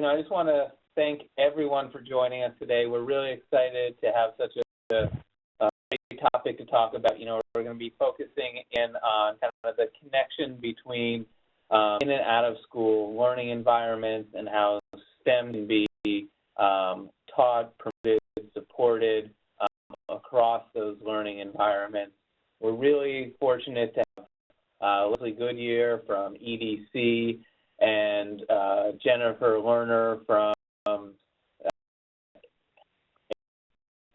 I just want to thank everyone for joining us today. We're really excited to have such a great topic to talk about. We're going to be focusing in on kind of the connection between in and out of school learning environments and how STEM can be taught, promoted, supported across those learning environments. We're really fortunate to have Leslie Goodyear from EDC and Jennifer Lerner from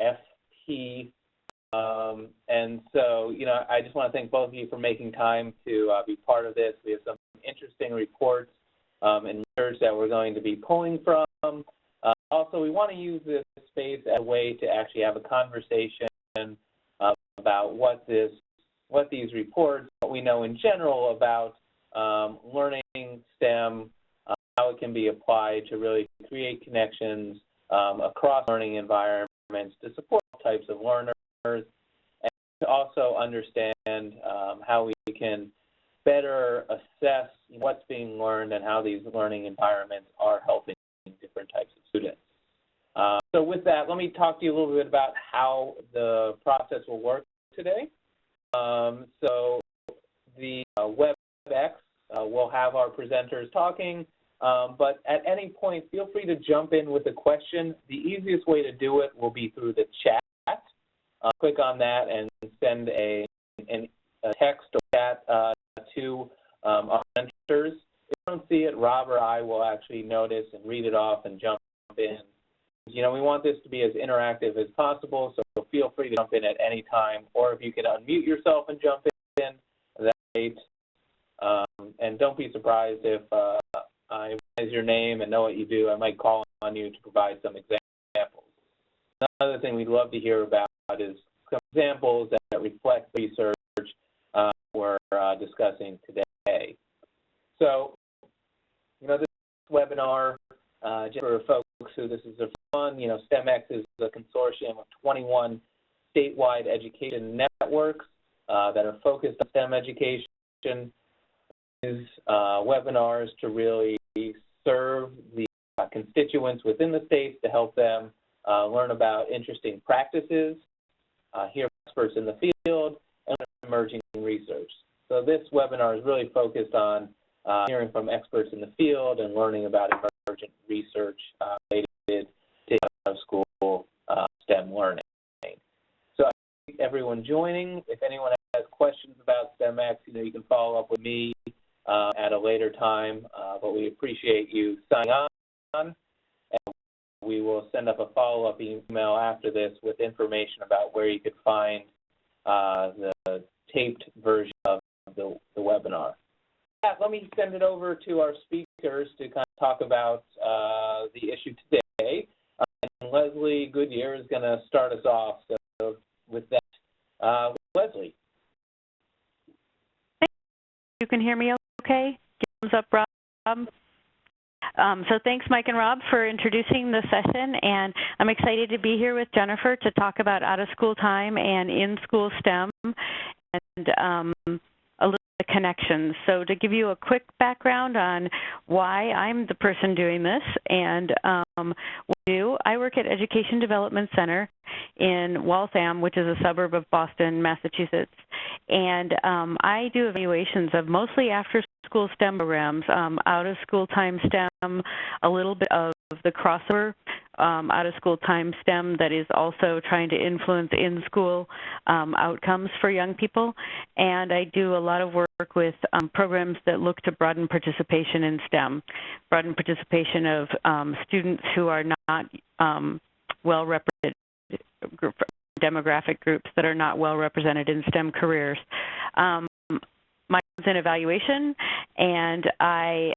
FP. And so, I just want to thank both of you for making time to be part of this. We have some interesting reports and research that we're going to be pulling from. Also, we want to use this space as a way to actually have a conversation about what these reports, what we know in general about learning STEM, how it can be applied to really create connections across learning environments to support all types of learners, and to also understand how we can better assess what's being learned and how these learning environments are helping different types of students. So with that, let me talk to you a little bit about how the process will work today. So the WebEx will have our presenters talking, but at any point, feel free to jump in with a question. The easiest way to do it will be through the chat. Click on that and send a text or chat to our presenters. If you don't see it, Rob or I will actually notice and read it off and jump in. We want this to be as interactive as possible, so feel free to jump in at any time, or if you can unmute yourself and jump in, that's great. And don't be surprised if I recognize your name and know what you do. I might call on you to provide some examples. Another thing we'd love to hear about is some examples that reflect research we're discussing today. So, this webinar, just for folks who this is fun, STEMx is a consortium of 21 statewide education networks that are focused on STEM education. These webinars to really serve the constituents within the states to help them learn about interesting practices, hear from experts in the field, and emerging research. So this webinar is really focused on hearing from experts in the field and learning about emergent research related to out-of-school STEM learning. So I thank everyone joining. If anyone has questions about STEMx, you can follow up with me at a later time, but we appreciate you signing on, and we will send up a follow-up email after this with information about where you could find the taped version of the webinar. Let me send it over to our speakers to kind of talk about the issue today. And Leslie Goodyear is going to start us off. So with that, Leslie. You can hear me okay? Thumbs up, Rob. So thanks, Mike and Rob, for introducing the session, and I'm excited to be here with Jennifer to talk about out-of-school time and in-school STEM and a little bit of connections. So to give you a quick background on why I'm the person doing this and what I do, I work at Education Development Center in Waltham, which is a suburb of Boston, Massachusetts, and I do evaluations of mostly after-school STEM programs, out-of-school time STEM, a little bit of the crossover out-of-school time STEM that is also trying to influence in-school outcomes for young people. And I do a lot of work with programs that look to broaden participation in STEM, broaden participation of students who are not well represented, demographic groups that are not well represented in STEM careers. My is in evaluation, and I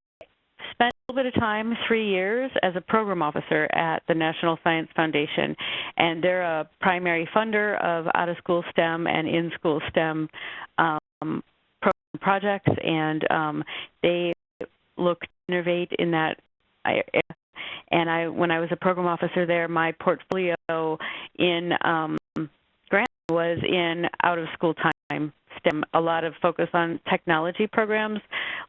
spent a little bit of time, 3 years, as a program officer at the National Science Foundation, and they're a primary funder of out-of-school STEM and in-school STEM projects, and they look to innovate in that area. And when I was a program officer there, my portfolio in grant was in out-of-school time STEM, a lot of focus on technology programs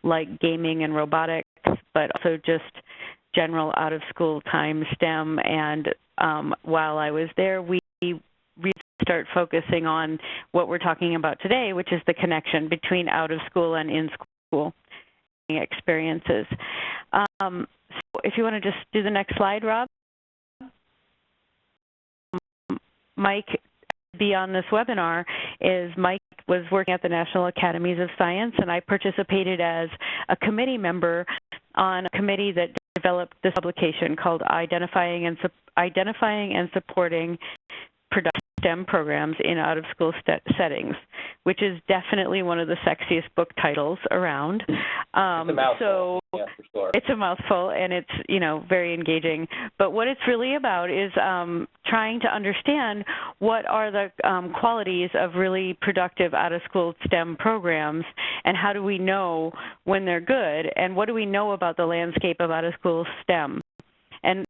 like gaming and robotics, but also just general out-of-school time STEM, and while I was there, we really start focusing on what we're talking about today, which is the connection between out-of-school and in-school experiences. So if you want to just do the next slide, Rob. Mike, be on this webinar, is Mike was working at the National Academies of Science, and I participated as a committee member on a committee that developed this publication called Identifying and Supporting Productive STEM Programs in Out-of-School Settings, which is definitely one of the sexiest book titles around. It's a mouthful, yeah, for sure. It's a mouthful, and it's, you know, very engaging. But what it's really about is trying to understand what are the qualities of really productive out-of-school STEM programs, and how do we know when they're good, and what do we know about the landscape of out-of-school STEM. And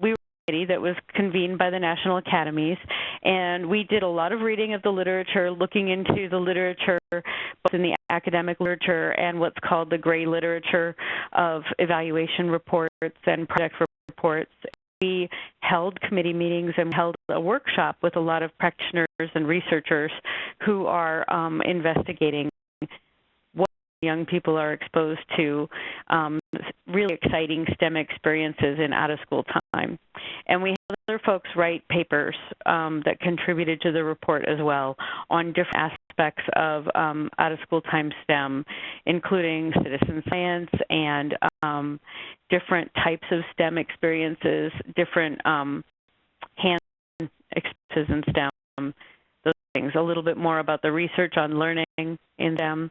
we were a committee that was convened by the National Academies, and we did a lot of reading of the literature, looking into the literature, both in the academic literature and what's called the gray literature of evaluation reports and project reports. We held committee meetings and held a workshop with a lot of practitioners and researchers who are investigating what young people are exposed to really exciting STEM experiences in out-of-school time. And we had other folks write papers that contributed to the report as well on different aspects of out-of-school time STEM, including citizen science and different types of STEM experiences, different hands experiences in STEM, those things, a little bit more about the research on learning in STEM.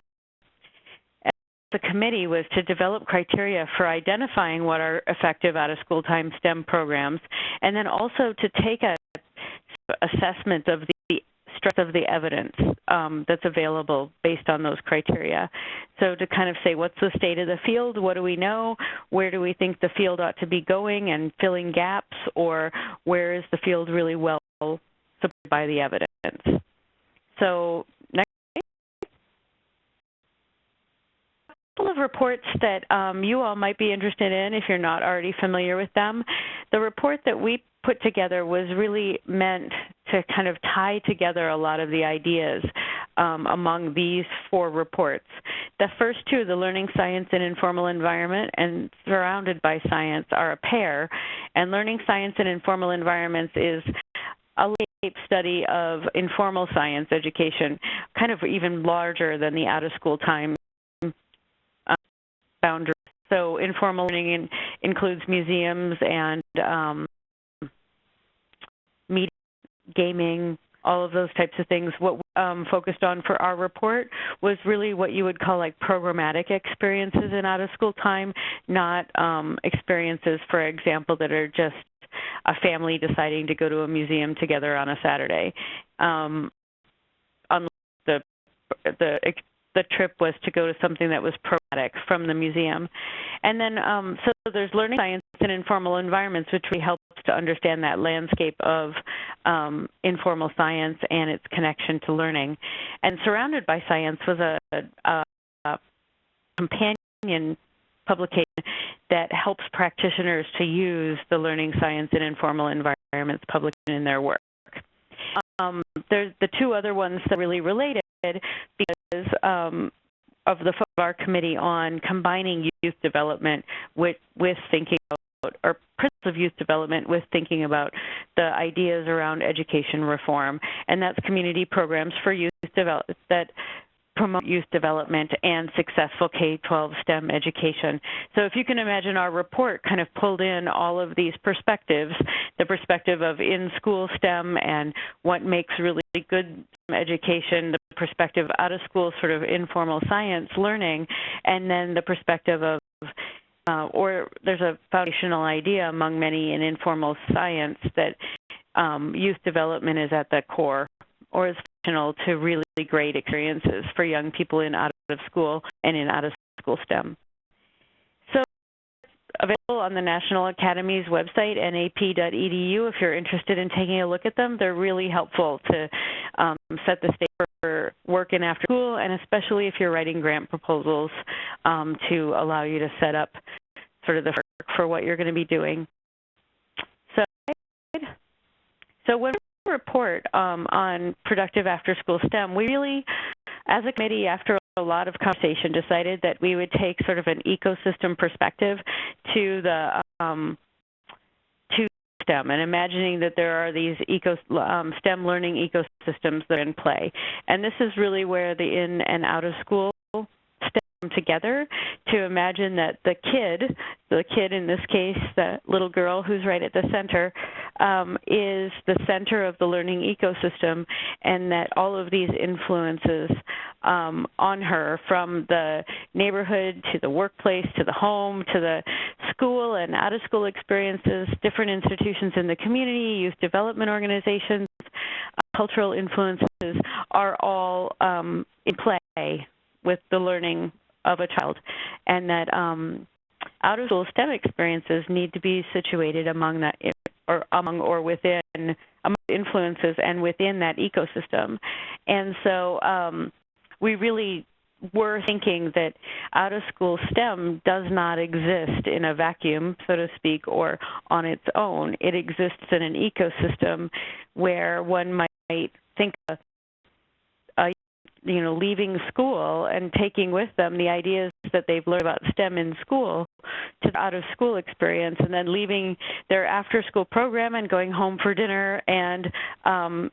The committee was to develop criteria for identifying what are effective out-of-school time STEM programs, and then also to take a assessment of the strength of the evidence that's available based on those criteria. So to kind of say, what's the state of the field? What do we know? Where do we think the field ought to be going and filling gaps? Or where is the field really well supported by the evidence? So couple of reports that you all might be interested in if you're not already familiar with them. The report that we put together was really meant to kind of tie together a lot of the ideas among these 4 reports. The first 2, the Learning Science in Informal Environment and Surrounded by Science, are a pair, and Learning Science in Informal Environments is a landscape study of informal science education, kind of even larger than the out-of-school time boundaries. So informal learning includes museums and media, gaming, all of those types of things. What we focused on for our report was really what you would call like programmatic experiences in out-of-school time, not experiences, for example, that are just a family deciding to go to a museum together on a Saturday. The trip was to go to something that was programmatic from the museum. And then, so there's Learning Science in Informal Environments, which really helps to understand that landscape of informal science and its connection to learning. And Surrounded by Science was a companion publication that helps practitioners to use the Learning Science in Informal Environments publication in their work. There's the 2 other ones that are really related because of the focus of our committee on combining youth development with thinking about, or principles of youth development with thinking about the ideas around education reform, and that's community programs for youth development that promote youth development and successful K-12 STEM education. So if you can imagine, our report kind of pulled in all of these perspectives, the perspective of in-school STEM and what makes really good education, the perspective out of school sort of informal science learning, and then the perspective of, or there's a foundational idea among many in informal science that youth development is at the core, or is functional to really great experiences for young people in out of school and in out of school STEM. So available on the National Academy's website, nap.edu, if you're interested in taking a look at them. They're really helpful to set the stage for work in after school, and especially if you're writing grant proposals to allow you to set up sort of the work for what you're going to be doing. So when we report on productive after-school STEM, we really, as a committee, after a lot of conversation, decided that we would take sort of an ecosystem perspective to the to STEM, and imagining that there are these STEM learning ecosystems that are in play. And this is really where the in and out of school STEM together to imagine that the kid in this case, the little girl who's right at the center, is the center of the learning ecosystem, and that all of these influences on her, from the neighborhood to the workplace to the home to the school and out-of-school experiences, different institutions in the community, youth development organizations, cultural influences are all in play with the learning of a child, and that out-of-school STEM experiences need to be situated among that, or within among influences and within that ecosystem. And so we really were thinking that out-of-school STEM does not exist in a vacuum, so to speak, or on its own. It exists in an ecosystem where one might think leaving school and taking with them the ideas that they've learned about STEM in school to the out-of-school experience, and then leaving their after-school program and going home for dinner and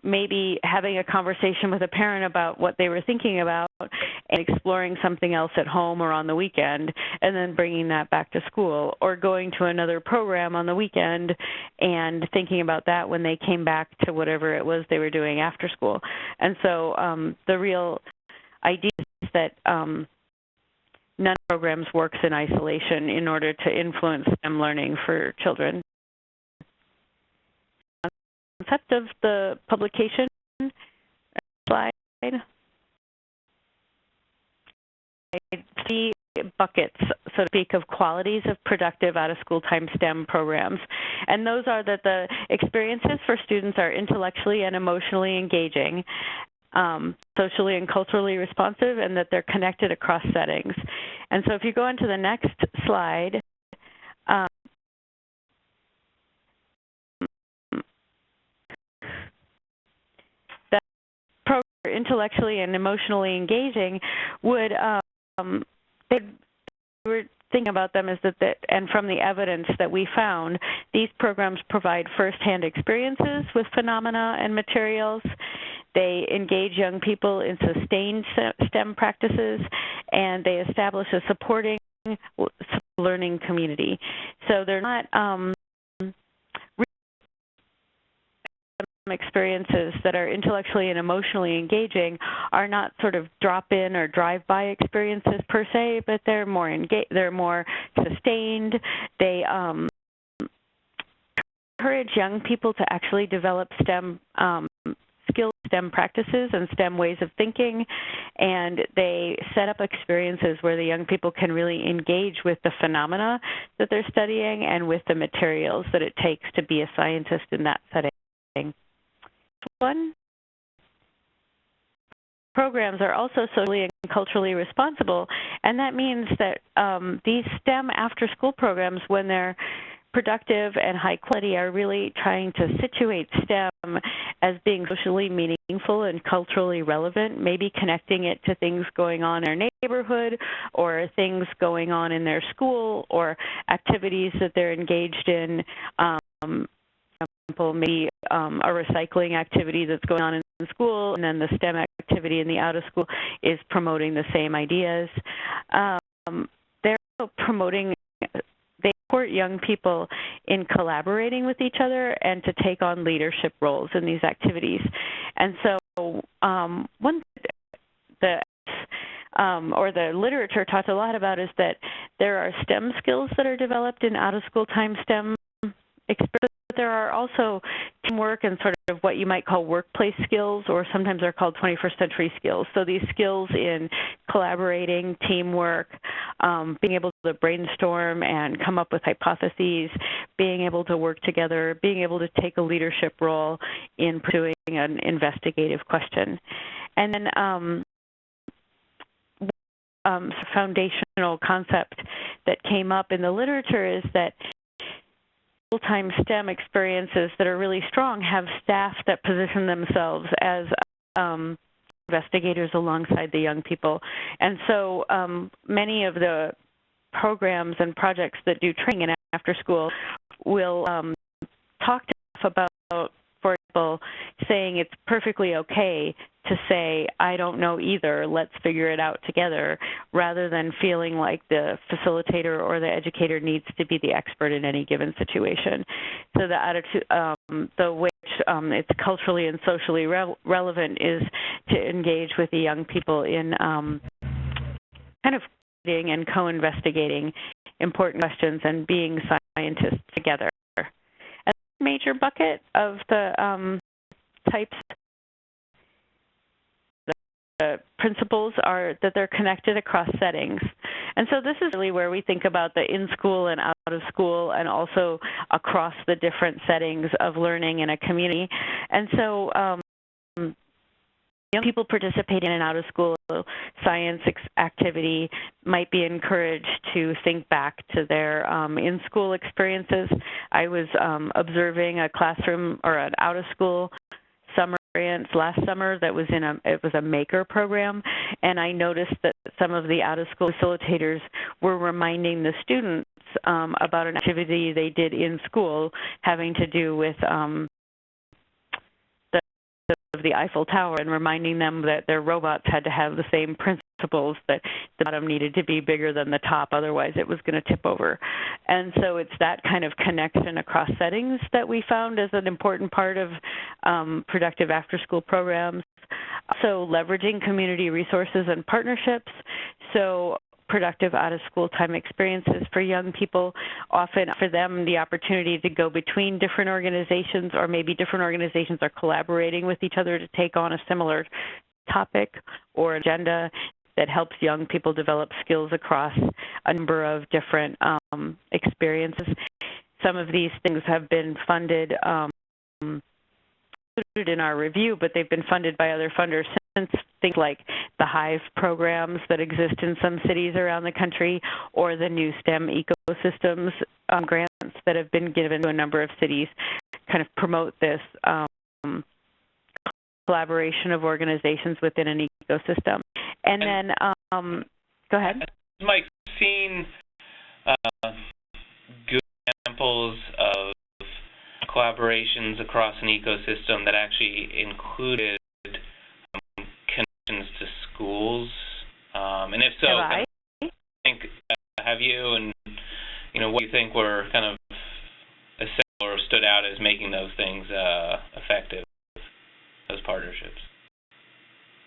maybe having a conversation with a parent about what they were thinking about and exploring something else at home or on the weekend, and then bringing that back to school, or going to another program on the weekend and thinking about that when they came back to whatever it was they were doing after school. And so the real idea is that none of the programs works in isolation in order to influence STEM learning for children. The concept of the publication slide. 3 buckets, so to speak, of qualities of productive out-of-school time STEM programs. And those are that the experiences for students are intellectually and emotionally engaging, socially and culturally responsive, and that they're connected across settings. And so if you go on to the next slide, that program intellectually and emotionally engaging would, they were thinking about them as that, and from the evidence that we found, these programs provide firsthand experiences with phenomena and materials. They engage young people in sustained STEM practices, and they establish a supporting learning community. So they're not experiences that are intellectually and emotionally engaging are not sort of drop-in or drive-by experiences per se, but they're more sustained. They encourage young people to actually develop STEM skills, STEM practices, and STEM ways of thinking, and they set up experiences where the young people can really engage with the phenomena that they're studying and with the materials that it takes to be a scientist in that setting. One, programs are also socially and culturally responsible, and that means that these STEM after-school programs, when they're productive and high quality, are really trying to situate STEM as being socially meaningful and culturally relevant, maybe connecting it to things going on in their neighborhood or things going on in their school or activities that they're engaged in. For example, maybe a recycling activity that's going on in school, and then the STEM activity in the out of school is promoting the same ideas. They're also promoting, they support young people in collaborating with each other and to take on leadership roles in these activities. And so one the literature talks a lot about is that there are STEM skills that are developed in out-of-school time STEM experiences. There are also teamwork and sort of what you might call workplace skills, or sometimes they're called 21st century skills. So these skills in collaborating, teamwork, being able to brainstorm and come up with hypotheses, being able to work together, being able to take a leadership role in pursuing an investigative question. And then foundational concept that came up in the literature is that full-time STEM experiences that are really strong have staff that position themselves as investigators alongside the young people. And so many of the programs and projects that do training and after school will talk to us about, for example, saying it's perfectly okay to say, I don't know either, let's figure it out together, rather than feeling like the facilitator or the educator needs to be the expert in any given situation. So the attitude, the way it's culturally and socially relevant is to engage with the young people in kind of creating and co-investigating important questions and being scientists together. And the major bucket of the types, the principles are that they're connected across settings. And so this is really where we think about the in-school and out-of-school and also across the different settings of learning in a community. And so young people participating in an out-of-school science activity might be encouraged to think back to their in-school experiences. I was observing a classroom or an out-of-school summer experience last summer that was it was a maker program, and I noticed that some of the out-of-school facilitators were reminding the students about an activity they did in school having to do with the Eiffel Tower, and reminding them that their robots had to have the same principles, that the bottom needed to be bigger than the top, otherwise it was going to tip over. And so it's that kind of connection across settings that we found as an important part of productive after-school programs. So leveraging community resources and partnerships. So productive out-of-school time experiences for young people often offer them the opportunity to go between different organizations, or maybe different organizations are collaborating with each other to take on a similar topic or agenda that helps young people develop skills across a number of different experiences. Some of these things have been funded in our review, but they've been funded by other funders since, things like the Hive programs that exist in some cities around the country, or the new STEM ecosystems grants that have been given to a number of cities, kind of promote this collaboration of organizations within an ecosystem. And then, go ahead. Mike, seen good examples of collaborations across an ecosystem that actually included connections to schools, and if so, have you, and what do you think were kind of essential or stood out as making those things effective, those partnerships?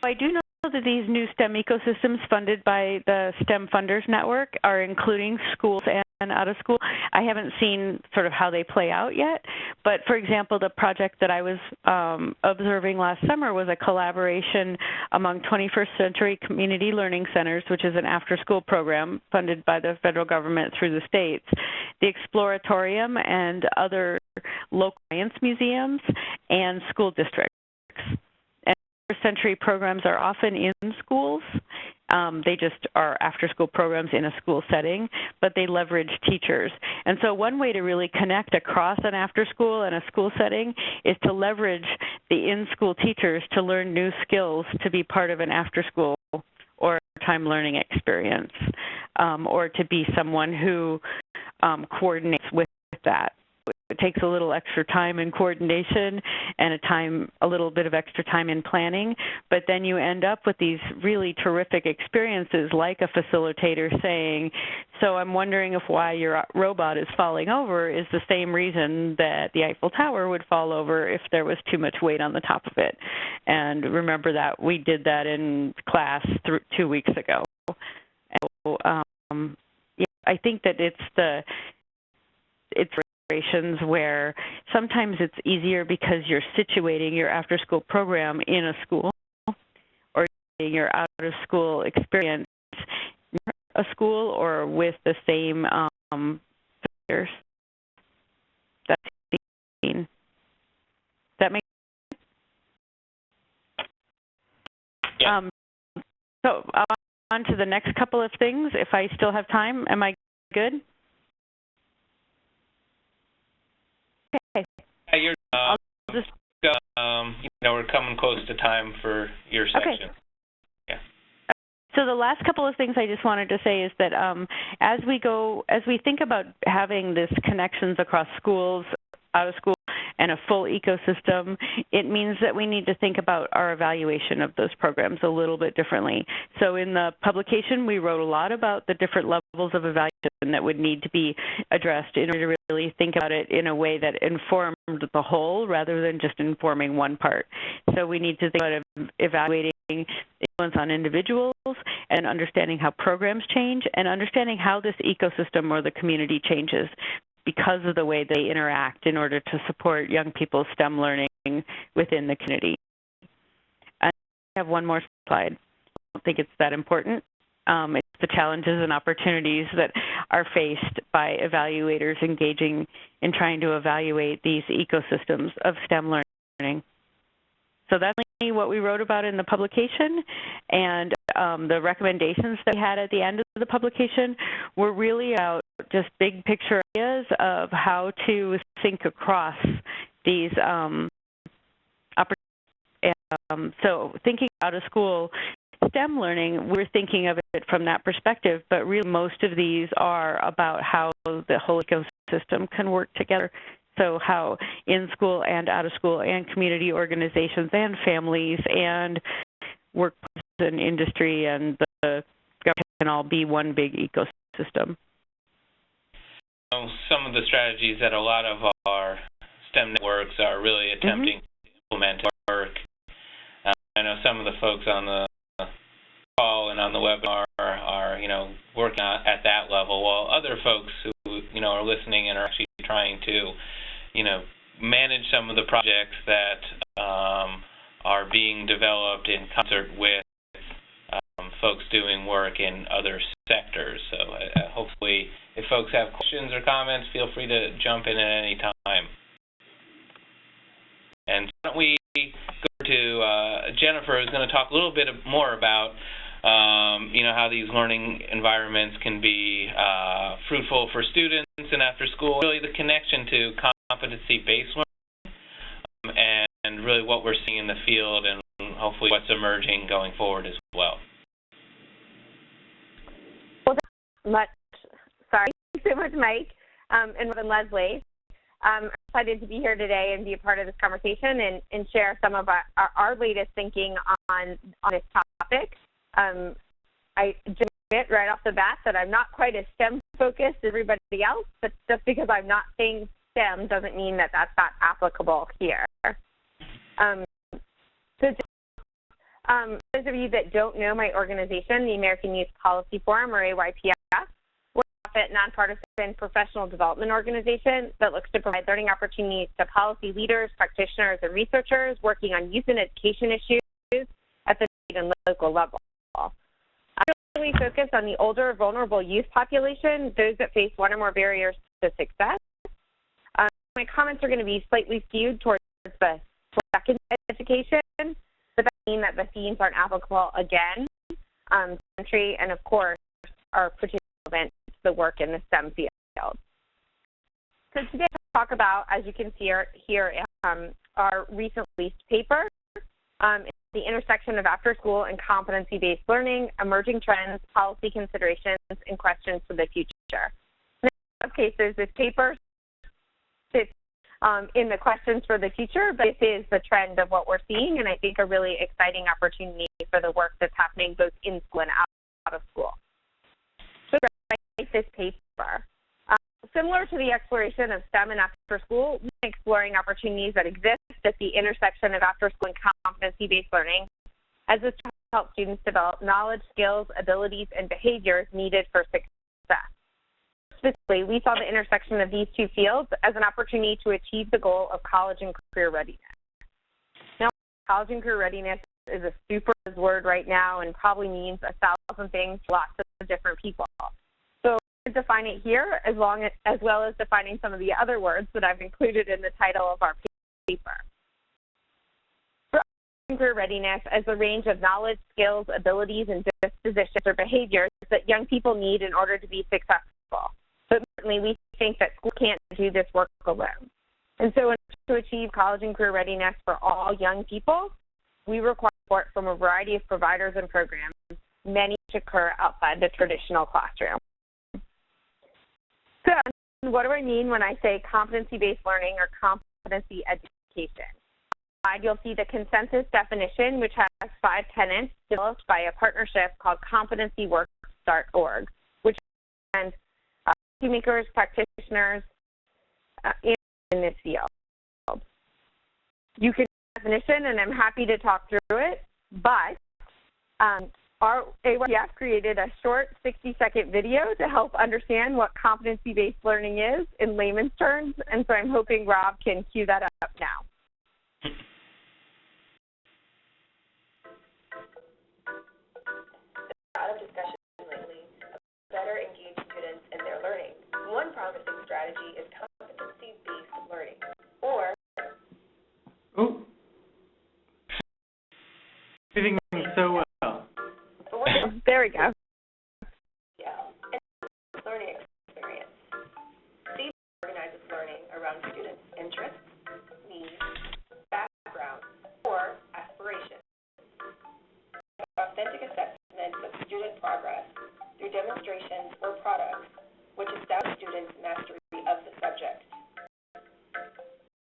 I do know that these new STEM ecosystems funded by the STEM Funders Network are including schools and out of school. I haven't seen sort of how they play out yet, but for example, the project that I was observing last summer was a collaboration among 21st Century Community Learning Centers, which is an after-school program funded by the federal government through the states, the Exploratorium and other local science museums, and school districts. And 21st Century programs are often in schools. They just are after-school programs in a school setting, but they leverage teachers. And so one way to really connect across an after-school and a school setting is to leverage the in-school teachers to learn new skills to be part of an after-school or time learning experience, or to be someone who coordinates with that. It takes a little extra time in coordination and a little bit of extra time in planning, but then you end up with these really terrific experiences, like a facilitator saying, so I'm wondering if why your robot is falling over is the same reason that the Eiffel Tower would fall over if there was too much weight on the top of it. And remember that we did that in class 2 weeks ago. And so, yeah, I think that it's where sometimes it's easier because you're situating your after-school program in a school, or your out-of-school experience near a school or with the same factors. That makes sense? Yeah. So on to the next couple of things, if I still have time. Am I good? coming close to time for your section. Okay. So the last couple of things I just wanted to say is that as we think about having this connections across schools, out of school, and a full ecosystem, it means that we need to think about our evaluation of those programs a little bit differently. So in the publication, we wrote a lot about the different levels of evaluation that would need to be addressed in order to really think about it in a way that informed the whole rather than just informing one part. So we need to think about evaluating influence on individuals and understanding how programs change and understanding how this ecosystem or the community changes because of the way they interact in order to support young people's STEM learning within the community. I have one more slide. I don't think it's that important. It's the challenges and opportunities that are faced by evaluators engaging in trying to evaluate these ecosystems of STEM learning. So that's what we wrote about in the publication, and the recommendations that we had at the end of the publication were really about just big picture ideas of how to think across these opportunities. So thinking out of school STEM learning, we're thinking of it from that perspective, but really most of these are about how the whole ecosystem can work together. So how in school and out of school and community organizations and families and workplace and industry and the government can all be one big ecosystem. Some of the strategies that a lot of our STEM networks are really attempting to implement work. I know some of the folks on the call and on the webinar are working at that level, while other folks who are listening and are actually trying to manage some of the projects that are being developed in concert with folks doing work in other sectors. So hopefully, if folks have questions or comments, feel free to jump in at any time. And why don't we go to Jennifer, who's going to talk a little bit more about how these learning environments can be fruitful for students and after school, really the connection to competency-based learning and really what we're seeing in the field and hopefully what's emerging going forward as well. Well, thanks so much, Mike, and Leslie. I'm excited to be here today and be a part of this conversation and share some of our latest thinking on this topic. I just admit right off the bat that I'm not quite as STEM-focused as everybody else, but just because I'm not saying STEM doesn't mean that that's not applicable here. Those of you that don't know my organization, the American Youth Policy Forum, or AYPF, we're a nonpartisan professional development organization that looks to provide learning opportunities to policy leaders, practitioners, and researchers working on youth and education issues at the state and local level. I really focus on the older, vulnerable youth population, those that face one or more barriers to success. My comments are going to be slightly skewed towards the second education, but that means that the themes aren't applicable again to country and, of course, are particularly relevant to the work in the STEM field. So today I'll talk about, as you can see here, our recent released paper, the intersection of after-school and competency-based learning, emerging trends, policy considerations, and questions for the future. In some cases, this paper sits in the questions for the future, but this is the trend of what we're seeing, and I think a really exciting opportunity for the work that's happening both in school and out of school. So write this paper. Similar to the exploration of STEM and after school, we're exploring opportunities that exist at the intersection of after school and competency-based learning as this helps students develop knowledge, skills, abilities, and behaviors needed for success. Specifically, we saw the intersection of these two fields as an opportunity to achieve the goal of college and career readiness. Now, college and career readiness is a super word right now and probably means 1,000 things to lots of different people. So define it here as well as defining some of the other words that I've included in the title of our paper. For career readiness as a range of knowledge, skills, abilities, and dispositions or behaviors that young people need in order to be successful. But certainly we think that school can't do this work alone. And so in order to achieve college and career readiness for all young people, we require support from a variety of providers and programs, many which occur outside the traditional classroom. So, what do I mean when I say competency-based learning or competency education? You'll see the consensus definition, which has 5 tenets developed by a partnership called competencyworks.org, which is policymakers, practitioners in this field. You can see the definition, and I'm happy to talk through it, but our AYPF created a short 60-second video to help understand what competency-based learning is in layman's terms, and so I'm hoping Rob can cue that up now. A lot of discussion lately about better engage students in their learning. One promising strategy is competency-based learning, or Everything so well. There we go. Yeah, and learning experience. STEMx organizes learning around students' interests, needs, background, or aspirations. Authentic assessments of student progress through demonstrations or products, which establish students' mastery of the subject.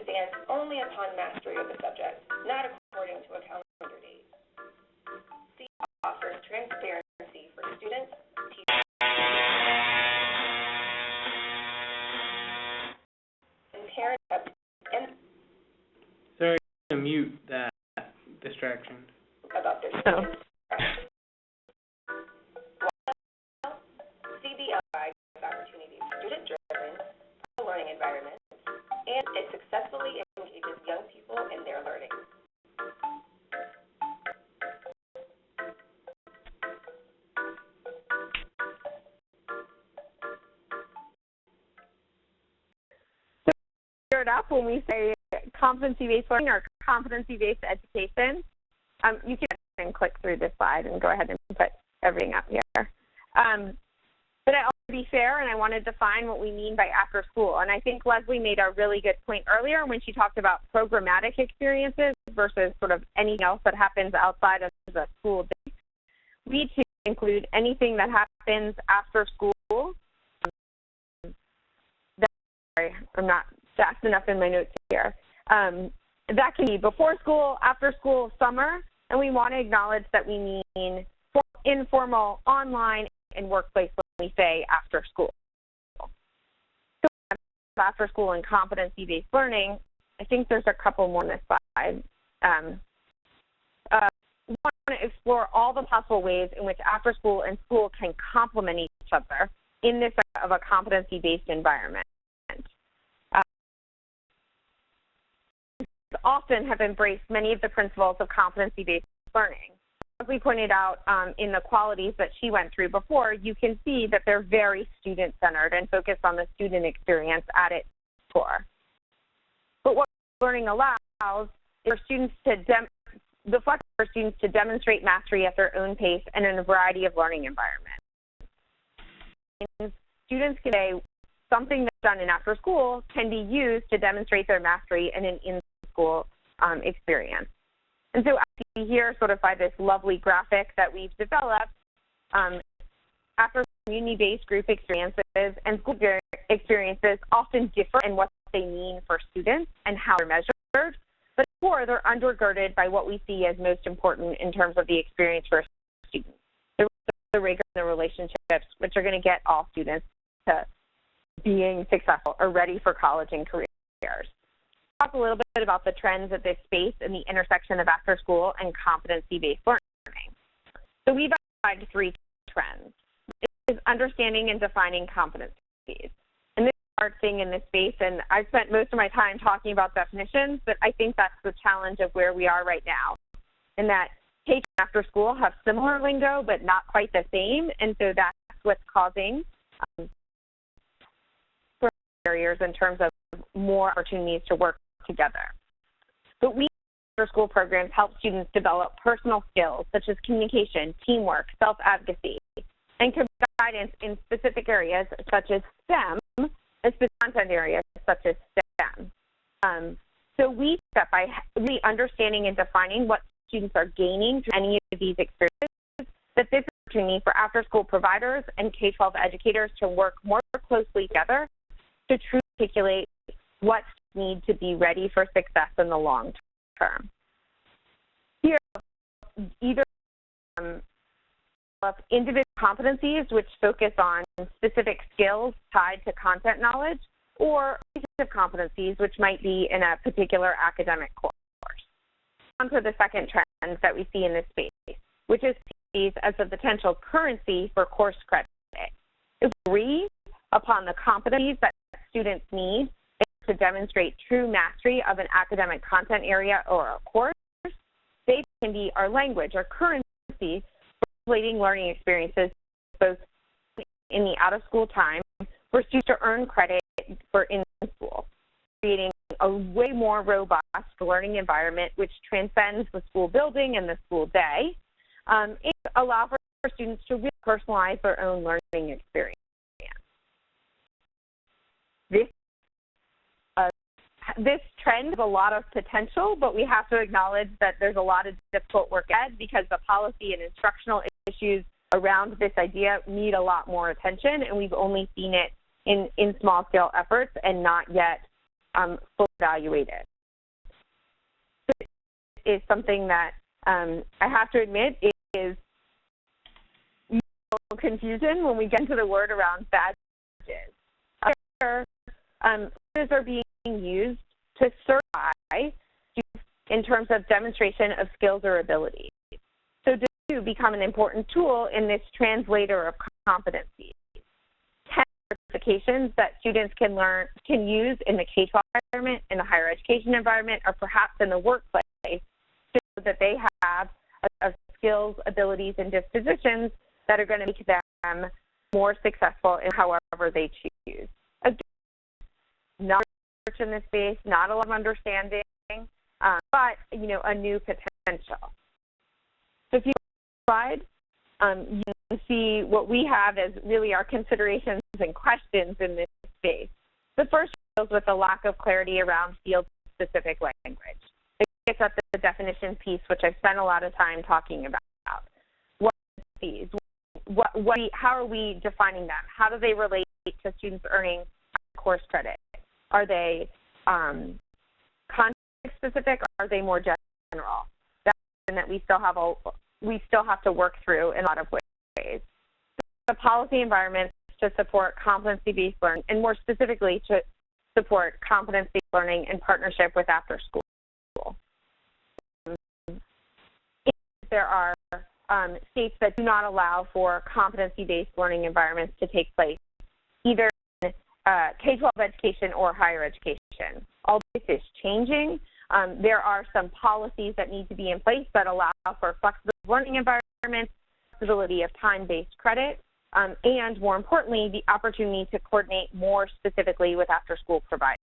Advance only upon mastery of the subject, not according to a calendar date. C offers transparency for students, teachers, and parents, and Sorry to mute that distraction. about their students. CBL provides opportunities for student-driven learning environments, and it successfully engages young people in their learning. Clear it up when we say competency-based learning or competency-based education. You can click through this slide and go ahead and put everything up here. But I also want to be fair, and I want to define what we mean by after school. And I think Leslie made a really good point earlier when she talked about programmatic experiences versus sort of anything else that happens outside of the school day. We too include anything that happens after school. Sorry, I'm not fast enough in my notes here. That can be before school, after school, summer, and we want to acknowledge that we mean informal, online, and workplace when we say after school. So after school and competency-based learning, I think there's a couple more on this slide. We want to explore all the possible ways in which after school and school can complement each other in this of a competency-based environment. Often have embraced many of the principles of competency-based learning. As we pointed out in the qualities that she went through before, you can see that they're very student-centered and focused on the student experience at its core. But what learning allows is for students to the flexibility for students to demonstrate mastery at their own pace and in a variety of learning environments. Students can say something that's done in after school can be used to demonstrate their mastery in an in-school experience. And so as you see here, sort of by this lovely graphic that we've developed, after community-based group experiences and school experiences often differ in what they mean for students and how they're measured, but core, they're undergirded by what we see as most important in terms of the experience for students. The rigor and the relationships, which are going to get all students to being successful or ready for college and careers. Talk a little bit about the trends of this space and the intersection of after school and competency-based learning. So we've identified 3 trends. It is understanding and defining competencies. And this is a hard thing in this space, and I've spent most of my time talking about definitions, but I think that's the challenge of where we are right now, in that K after school have similar lingo, but not quite the same, and so that's what's causing barriers in terms of more opportunities to work together. But we after school programs help students develop personal skills such as communication, teamwork, self-advocacy, and can provide guidance in specific areas such as STEM, and specific content areas such as STEM. So we start by really understanding and defining what students are gaining through any of these experiences, that this is an opportunity for after-school providers and K-12 educators to work more closely together to truly articulate what need to be ready for success in the long term. Here, either individual competencies, which focus on specific skills tied to content knowledge, or competencies, which might be in a particular academic course. On to the second trend that we see in this space, which is these as a potential currency for course credit. If we agree upon the competencies that students need to demonstrate true mastery of an academic content area or a course, they can be our language, our currency for translating learning experiences both in the out-of-school time for students to earn credit for in-school, creating a way more robust learning environment which transcends the school building and the school day, and allow for students to really personalize their own learning experience. This trend has a lot of potential, but we have to acknowledge that there's a lot of difficult work ahead because the policy and instructional issues around this idea need a lot more attention, and we've only seen it in small-scale efforts and not yet fully evaluated. This is something that I have to admit is confusion when we get into the word around badges. Badges are being used to certify students in terms of demonstration of skills or abilities. So to become an important tool in this translator of competencies. 10 certifications that students can use in the K-12 environment, in the higher education environment, or perhaps in the workplace, so that they have skills, abilities, and dispositions that are going to make them more successful in however they choose. Again, not research in this space, not a lot of understanding, but a new potential. So if you slide, you can see what we have as really our considerations and questions in this space. The first deals with the lack of clarity around field-specific language. It gets at the definition piece, which I've spent a lot of time talking about. What are these? How are we defining them? How do they relate to students earning course credit? Are they context-specific, or are they more general? That's something that we still have to work through in a lot of ways. The policy environments to support competency-based learning, and more specifically to support competency-based learning in partnership with after school. There are states that do not allow for competency-based learning environments to take place, either in K-12 education or higher education. All this is changing. There are some policies that need to be in place that allow for flexible learning environments, flexibility of time-based credit, and more importantly, the opportunity to coordinate more specifically with after-school providers.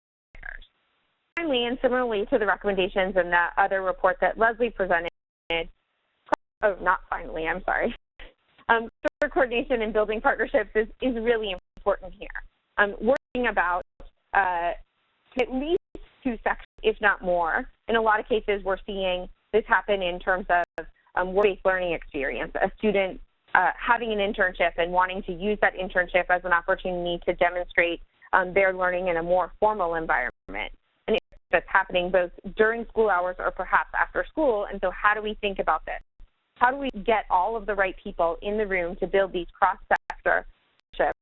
Finally, and similarly to the recommendations in the other report that Leslie presented, coordination and building partnerships is really important here. Working about at least 2 sections, if not more. In a lot of cases, we're seeing this happen in terms of work-based learning experience, a student having an internship and wanting to use that internship as an opportunity to demonstrate their learning in a more formal environment. And that's happening both during school hours or perhaps after school. And so how do we think about this? How do we get all of the right people in the room to build these cross-sector partnerships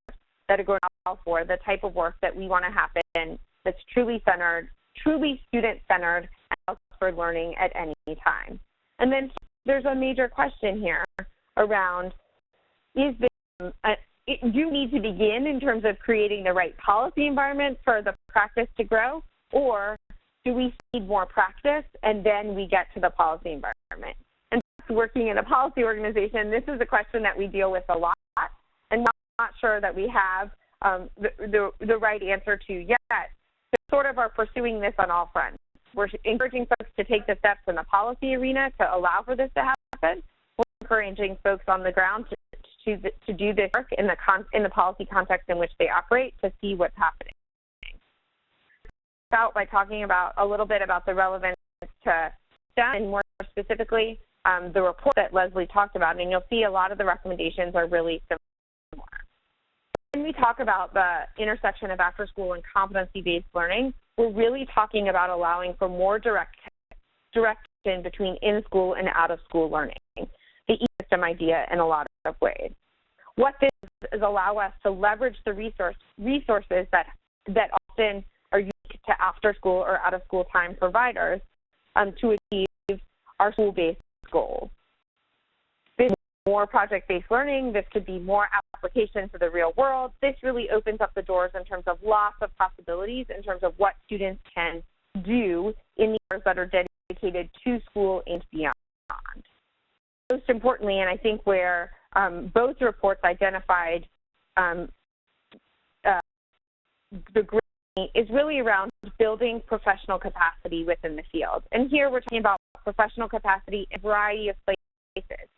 that are going to allow for the type of work that we want to happen that's truly centered, truly student-centered, and allows for learning at any time? And then there's a major question here around, do you need to begin in terms of creating the right policy environment for the practice to grow, or do we need more practice and then we get to the policy environment? And working in a policy organization, this is a question that we deal with a lot, and not sure that we have the right answer to yet. So sort of are pursuing this on all fronts. We're encouraging folks to take the steps in the policy arena to allow for this to happen. We're encouraging folks on the ground to do this work in the policy context in which they operate to see what's happening. Out by talking about a little bit about the relevance to STEM and more specifically, the report that Leslie talked about, and you'll see a lot of the recommendations are really similar. When we talk about the intersection of after-school and competency-based learning, we're really talking about allowing for more direction between in-school and out-of-school learning, the ecosystem idea in a lot of ways. What this is allow us to leverage the resources that often are unique to after-school or out-of-school time providers to achieve our school-based goals. This is more project-based learning. This could be more application to the real world. This really opens up the doors in terms of lots of possibilities in terms of what students can do in the years that are dedicated to school and beyond. Most importantly, and I think where both reports identified the great is really around building professional capacity within the field. And here we're talking about professional capacity in a variety of places,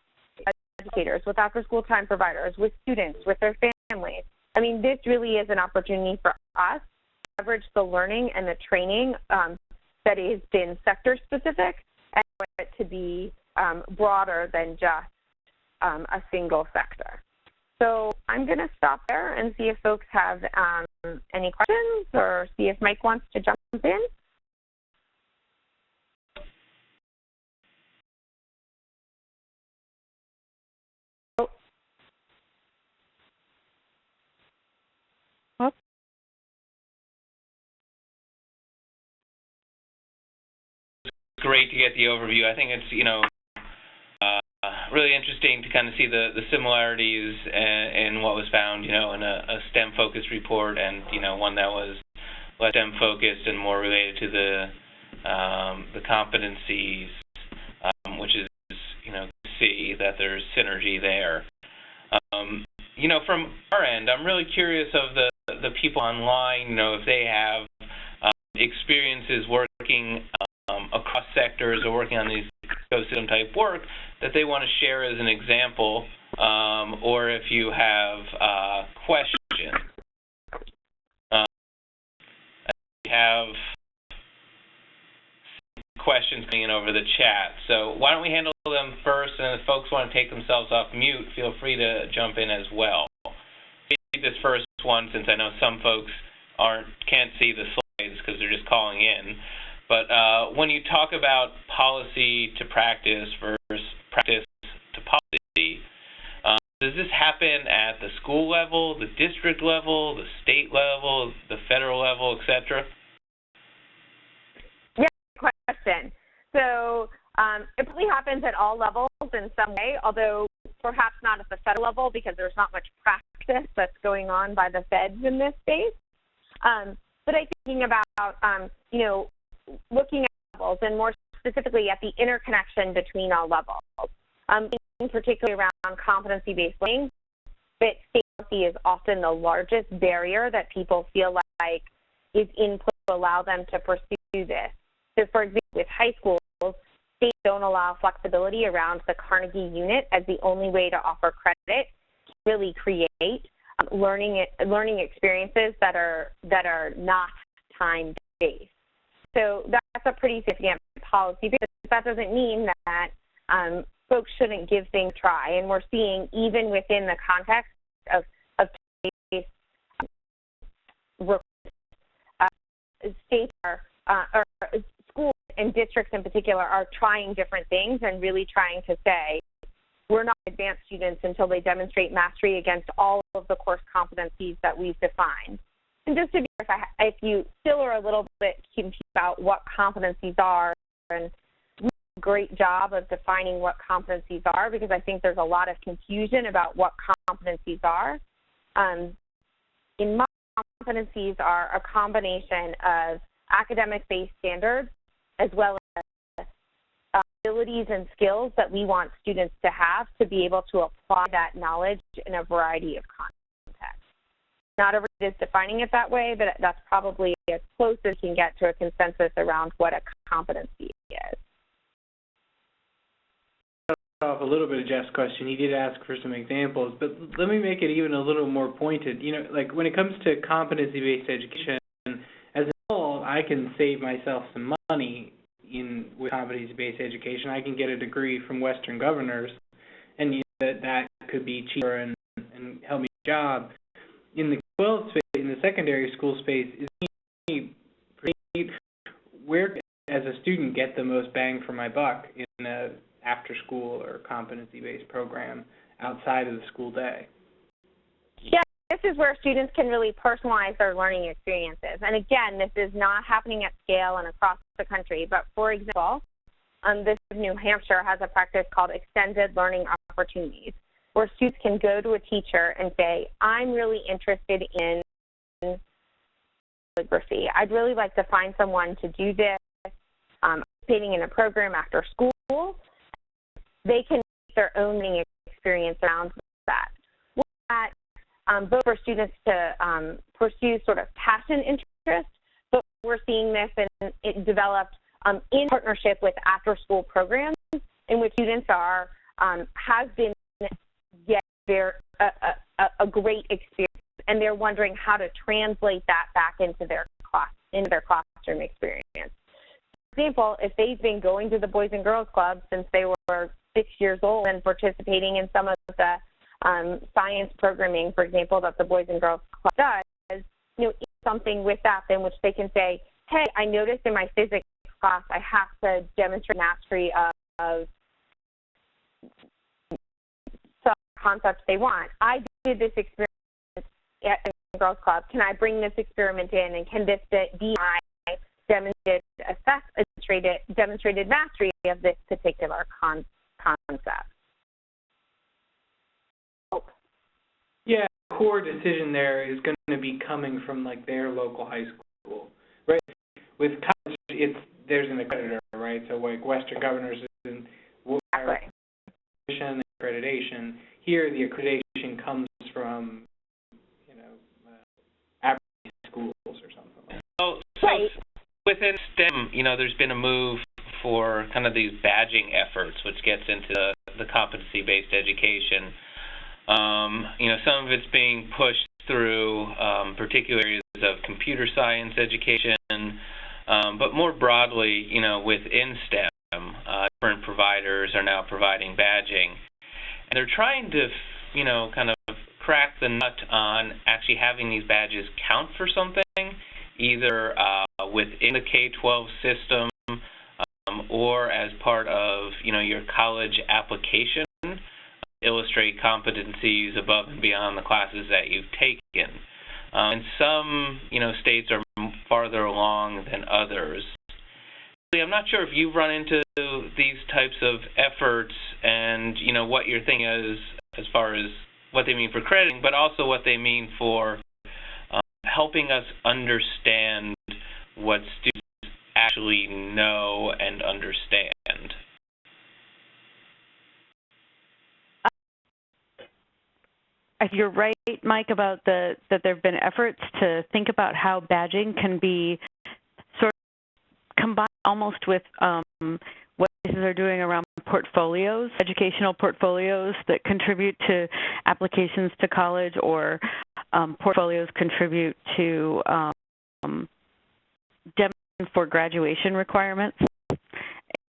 educators, with after-school time providers, with students, with their families. I mean, this really is an opportunity for us to leverage the learning and the training that has been sector-specific and for it to be broader than just a single sector. So I'm going to stop there and see if folks have any questions or see if Mike wants to jump in. Great to get the overview. I think it's, really interesting to kind of see the similarities in what was found, in a STEM-focused report and, one that was less STEM-focused and more related to the competencies, which is, to see that there's synergy there. From our end, I'm really curious of the people online, if they have experiences working across sectors or working on these ecosystem type work that they want to share as an example, or if you have questions. We have questions coming in over the chat, so why don't we handle them first, and if folks want to take themselves off mute, feel free to jump in as well. I'll read this first one since I know some folks can't see the slides because they're just calling in. But when you talk about policy to practice versus practice to policy, does this happen at the school level, the district level, the state level, the federal level, et cetera? Yeah, good question. So it probably happens at all levels in some way, although perhaps not at the federal level because there's not much practice that's going on by the feds in this space. But I'm thinking about, looking at levels and more specifically at the interconnection between all levels, particularly around competency-based learning, that state policy is often the largest barrier that people feel like is in place to allow them to pursue this. So, for example, with high schools, states don't allow flexibility around the Carnegie unit as the only way to offer credit to really create learning experiences that are not time-based. So that's a pretty significant policy, because that doesn't mean that folks shouldn't give things a try. And we're seeing, even within the context of states or schools and districts in particular are trying different things and really trying to say, we're not advanced students until they demonstrate mastery against all of the course competencies that we've defined. And just to be clear, if you still are a little bit confused about what competencies are, and we do a great job of defining what competencies are, because I think there's a lot of confusion about what competencies are. In my competencies are a combination of academic-based standards as well as abilities and skills that we want students to have to be able to apply that knowledge in a variety of contexts. Not everybody is defining it that way, but that's probably as close as you can get to a consensus around what a competency is. Off a little bit of Jeff's question, he did ask for some examples, but let me make it even a little more pointed. Like when it comes to competency-based education, as a whole, I can save myself some money with competency-based education. I can get a degree from Western governors and use that could be cheaper and help me get a job. In the K-12 space, in the secondary school space, where as a student get the most bang for my buck in a after-school or competency-based program outside of the school day? Yeah, this is where students can really personalize their learning experiences. And again, this is not happening at scale and across the country. But for example, this New Hampshire has a practice called extended learning opportunities, where students can go to a teacher and say, I'm really interested in calligraphy. I'd really like to find someone to do this. Participating in a program after school, they can make their own learning experience around that. With that, both for students to pursue sort of passion interest, but we're seeing this and it developed in partnership with after-school programs in which students are have been getting a great experience, and they're wondering how to translate that back into their classroom experience. For example, if they've been going to the Boys and Girls Club since they were 6 years old and participating in some of the science programming, for example, that the Boys and Girls Club does, something with that in which they can say, hey, I noticed in my physics class I have to demonstrate mastery of some concepts they want. I did this experiment at the Girls Club. Can I bring this experiment in, and can this be my demonstrated mastery of this particular concept? Yeah, the core decision there is going to be coming from like their local high school, right? With college, there's an accreditor, right? So like Western governors and accreditation. Here, the accreditation comes from, average schools or something like that. So within STEM, there's been a move for kind of these badging efforts, which gets into the competency-based education. Some of it's being pushed through particular areas of computer science education, but more broadly, within STEM, different providers are now providing badging. And they're trying to, kind of crack the nut on actually having these badges count for something, either within the K-12 system or as part of, your college application, illustrate competencies above and beyond the classes that you've taken. And some, states are farther along than others. I'm not sure if you've run into these types of efforts and, what your thing is as far as what they mean for crediting, but also what they mean for helping us understand what students actually know and understand. You're right, Mike, about that there have been efforts to think about how badging can be sort of combined almost with what places are doing around portfolios, educational portfolios that contribute to applications to college, or portfolios contribute to for graduation requirements,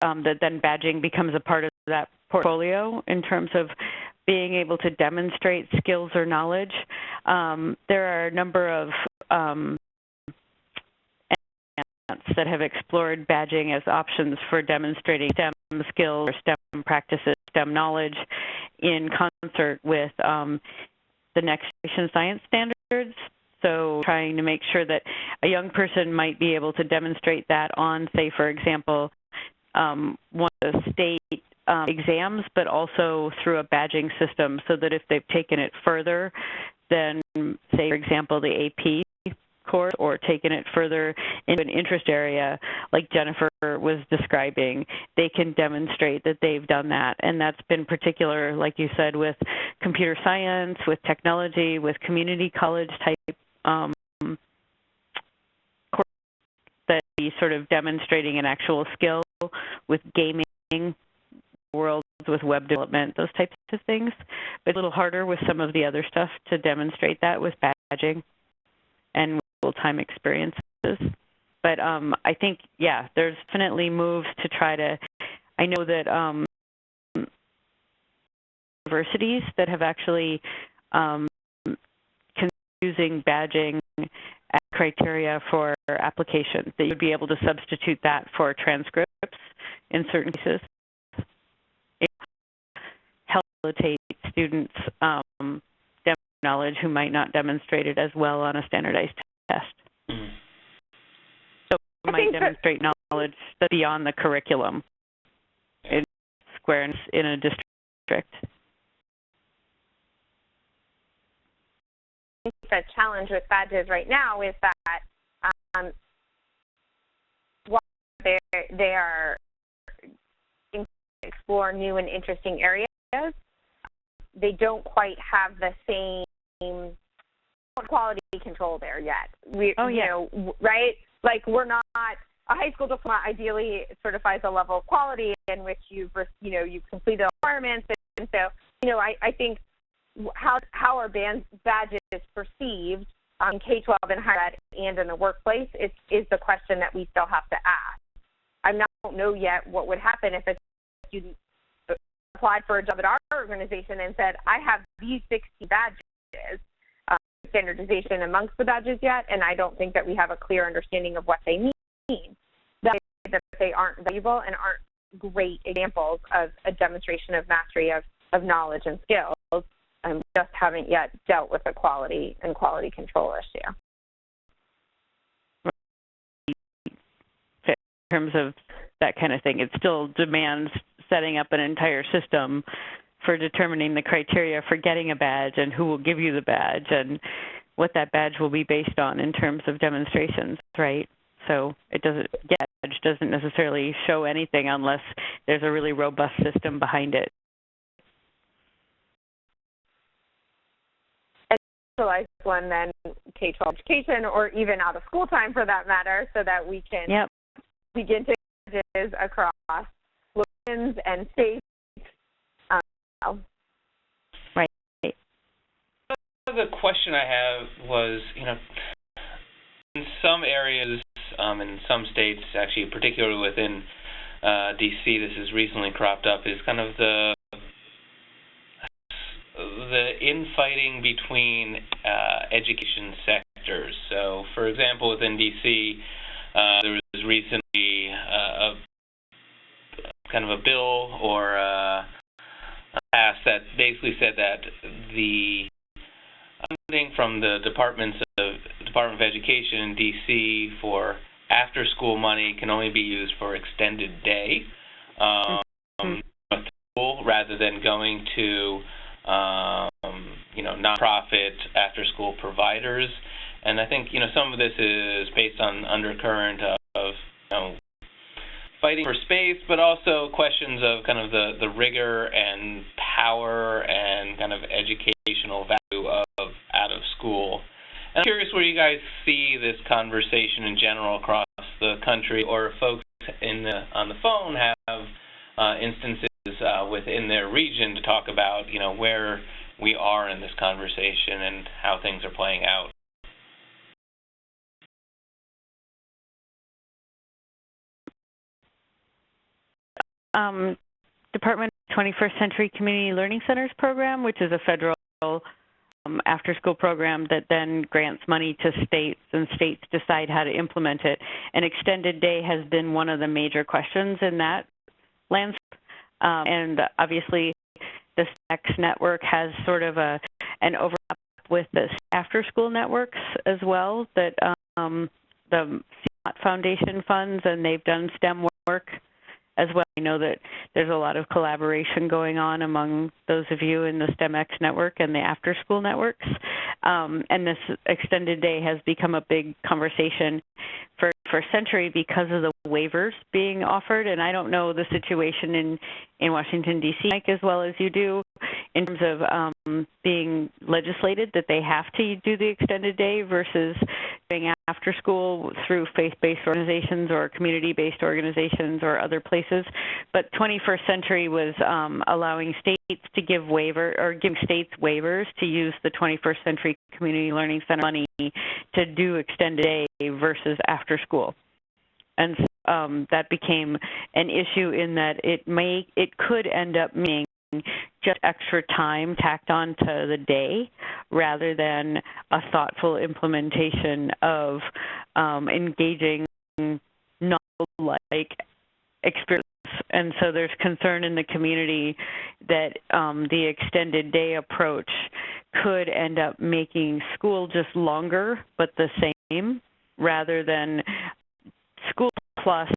that then badging becomes a part of that portfolio in terms of being able to demonstrate skills or knowledge. There are a number of that have explored badging as options for demonstrating STEM skills or STEM practices, STEM knowledge, in concert with the next generation science standards. So trying to make sure that a young person might be able to demonstrate that on, say, for example, one of the state exams, but also through a badging system, so that if they've taken it further than, say, for example, the AP course, or taken it further into an interest area like Jennifer was describing, they can demonstrate that they've done that. And that's been particular, like you said, with computer science, with technology, with community college type courses, that be sort of demonstrating an actual skill, with gaming world, with web development, those types of things. But a little harder with some of the other stuff to demonstrate that with badging and real-time experiences. But I think, yeah, there's definitely moves to try to, I know that universities that have actually using badging as criteria for applications, that you'd be able to substitute that for transcripts in certain cases. It helps facilitate students demonstrate knowledge who might not demonstrate it as well on a standardized test. Mm-hmm. So it might demonstrate knowledge that's beyond the curriculum in squareness in a district. The challenge with badges right now is that while they are explore new and interesting areas, they don't quite have the same quality control there yet. You know, right? Like, we're not, a high school diploma ideally certifies a level of quality in which you've completed the requirements, and so, I think how are badges perceived in K-12 and higher ed and in the workplace is the question that we still have to ask. I don't know yet what would happen if a student applied for a job at our organization and said, I have these 60 badges, standardization amongst the badges yet, and I don't think that we have a clear understanding of what they mean. That is that they aren't valuable and aren't great examples of a demonstration of mastery of knowledge and skills. We just haven't yet dealt with the quality and quality control issue. In terms of that kind of thing, it still demands setting up an entire system for determining the criteria for getting a badge and who will give you the badge and what that badge will be based on in terms of demonstrations, right? So it badge doesn't necessarily show anything unless there's a really robust system behind it. One then K-12 education, or even out of school time for that matter, so that we can begin to badges across locations and states. Right. The question I have was, in some areas, in some states, actually, particularly within D.C., this has recently cropped up, is kind of the infighting between education sectors. So, for example, within D.C., there was recently kind of a bill or passed that basically said that the funding from the Department of Education in D.C. for after-school money can only be used for extended day rather than going to nonprofit after-school providers. And I think, some of this is based on undercurrent of fighting for space, but also questions of kind of the rigor and power and kind of educational value of out of school. And I'm curious where you guys see this conversation in general across the country, or if folks on the phone have instances within their region to talk about, where we are in this conversation and how things are playing out. Department of 21st Century Community Learning Centers program, which is a federal after-school program that then grants money to states, and states decide how to implement it. And extended day has been one of the major questions in that landscape. And obviously, the STEMx network has sort of an overlap with the after-school networks as well that the CMOT Foundation funds, and they've done STEM work as well. I know that there's a lot of collaboration going on among those of you in the STEMx network and the after-school networks. And this extended day has become a big conversation for Century because of the waivers being offered. And I don't know the situation in Washington, D.C., Mike, as well as you do, in terms of being legislated that they have to do the extended day versus doing after school through faith-based organizations or community-based organizations or other places. But 21st Century was allowing states to give giving states waivers to use the 21st Century Community Learning Center money to do extended day versus after school. And that became an issue in that it could end up meaning just extra time tacked on to the day rather than a thoughtful implementation of engaging novel-like experience. And so there's concern in the community that the extended day approach could end up making school just longer but the same rather than school plus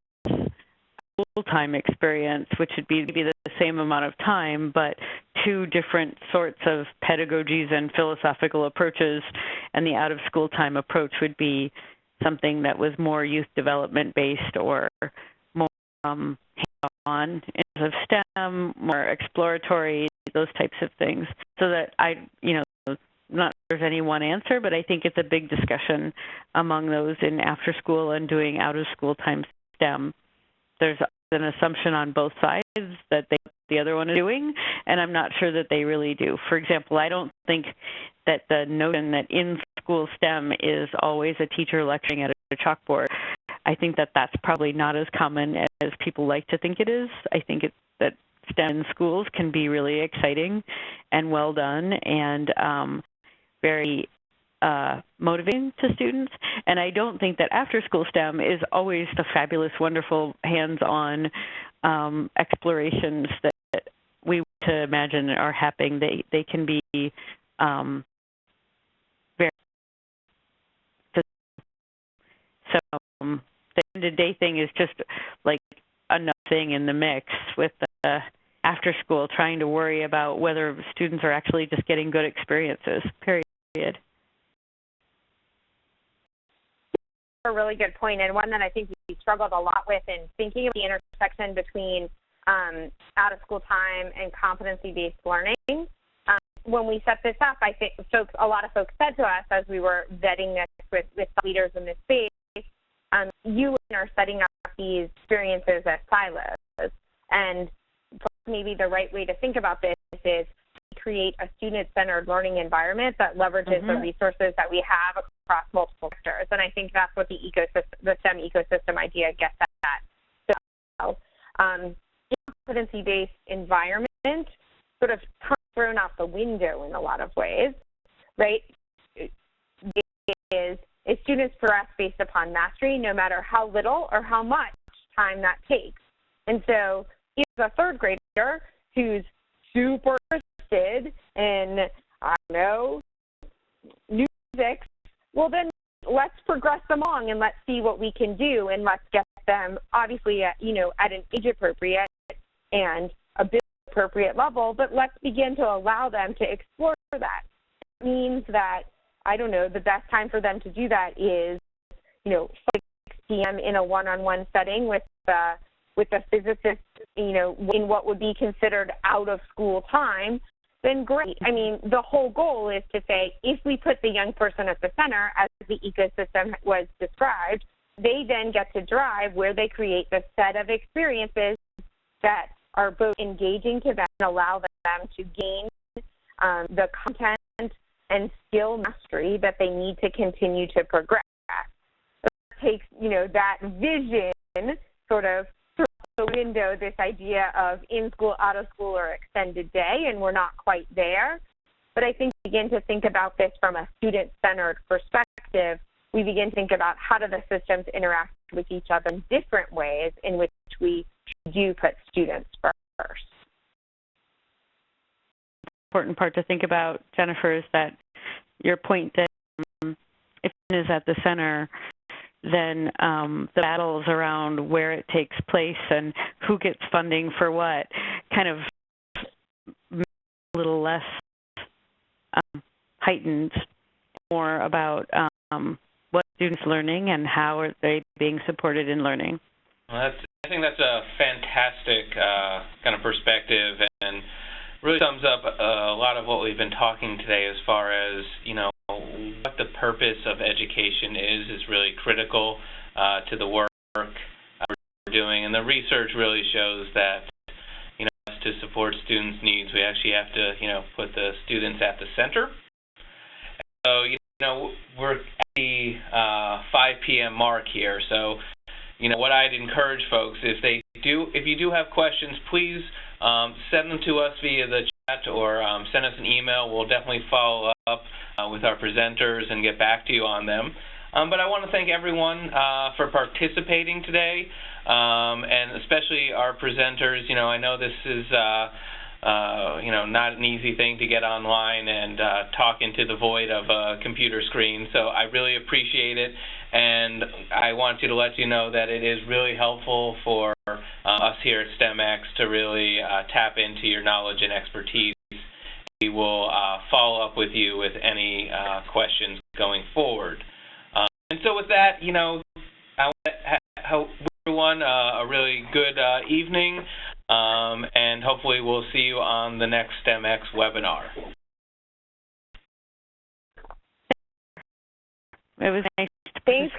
full-time experience, which would be maybe the same amount of time, but two different sorts of pedagogies and philosophical approaches, and the out-of-school time approach would be something that was more youth development based or more hands-on of STEM, more exploratory, those types of things. So that not sure there's any one answer, but I think it's a big discussion among those in after school and doing out-of-school time STEM. There's an assumption on both sides that the other one is doing, and I'm not sure that they really do. For example, I don't think that the notion that in-school STEM is always a teacher lecturing at a chalkboard. I think that that's probably not as common as people like to think it is. I think that STEM in schools can be really exciting and well done and very motivating to students. And I don't think that after-school STEM is always the fabulous, wonderful, hands-on explorations that we want to imagine are happening. They can be very so the end-of-day thing is just like another thing in the mix with the after school, trying to worry about whether students are actually just getting good experiences, period. A really good point, and one that I think we struggled a lot with in thinking of the intersection between out-of-school time and competency-based learning. When we set this up, I think a lot of folks said to us as we were vetting this with leaders in this space, you are setting up these experiences as silos. And maybe the right way to think about this is create a student-centered learning environment that leverages the resources that we have across multiple sectors. And I think that's what the STEM ecosystem idea gets at. So, competency-based environment sort of thrown out the window in a lot of ways, right? Is students progress based upon mastery, no matter how little or how much time that takes. And so, if a third grader who's super interested in, I don't know, music, well then let's progress them along and let's see what we can do, and let's get them obviously at an age appropriate and a bit appropriate level, but let's begin to allow them to explore that. It means that, I don't know, the best time for them to do that is, 6 p.m. in a one-on-one setting with a physicist, in what would be considered out-of-school time, then great. I mean, the whole goal is to say, if we put the young person at the center, as the ecosystem was described, they then get to drive where they create the set of experiences that are both engaging to them and allow them to gain the content and skill mastery that they need to continue to progress. So it takes, that vision sort of through the window, this idea of in-school, out-of-school, or extended day, and we're not quite there. But I think we begin to think about this from a student-centered perspective. We begin to think about how do the systems interact with each other in different ways in which we do put students first. Important part to think about, Jennifer, is that your point that if it is at the center, then the battles around where it takes place and who gets funding for what kind of a little less heightened, more about what students are learning and how are they being supported in learning. Well, I think that's a fantastic kind of perspective, and really sums up a lot of what we've been talking today as far as, what the purpose of education is really critical to the work we're doing. And the research really shows that, to support students' needs, we actually have to, put the students at the center. So, we're at the 5 p.m. mark here. So, what I'd encourage folks is if you do have questions, please send them to us via the chat or send us an email. We'll definitely follow up with our presenters and get back to you on them. But I want to thank everyone for participating today, and especially our presenters. I know this is not an easy thing to get online and talk into the void of a computer screen, so I really appreciate it, and I want to let you know that it is really helpful for us here at STEMx to really tap into your knowledge and expertise. We will follow up with you with any questions going forward. And so with that, I want to wish everyone a really good evening, and hopefully we'll see you on the next STEMx webinar. It was nice. Thanks,